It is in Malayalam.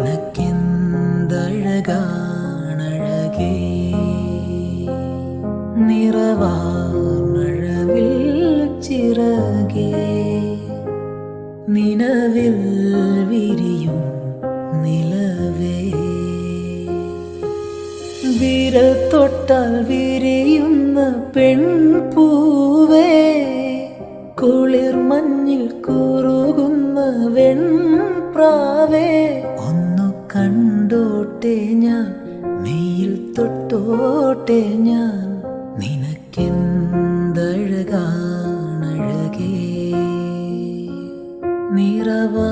നിനക്കെന്തഴകാണഴകേ നിറവാർമഴവിൽ ചിറകേ നിലവിൽ വിരിയും നിലവേ വിരൽ തൊട്ടാൽ വിരിയുന്ന പെൺപൂവേ കുളിർ മഞ്ഞിൽ കുറുകുന്ന വെൺപ്രാവേ ഒന്നു കണ്ടോട്ടെ ഞാൻ മെയ്യിൽ തൊട്ടോട്ടെ ഞാൻ നിനക്കെന്തഴകാണഴകേ നിറവാ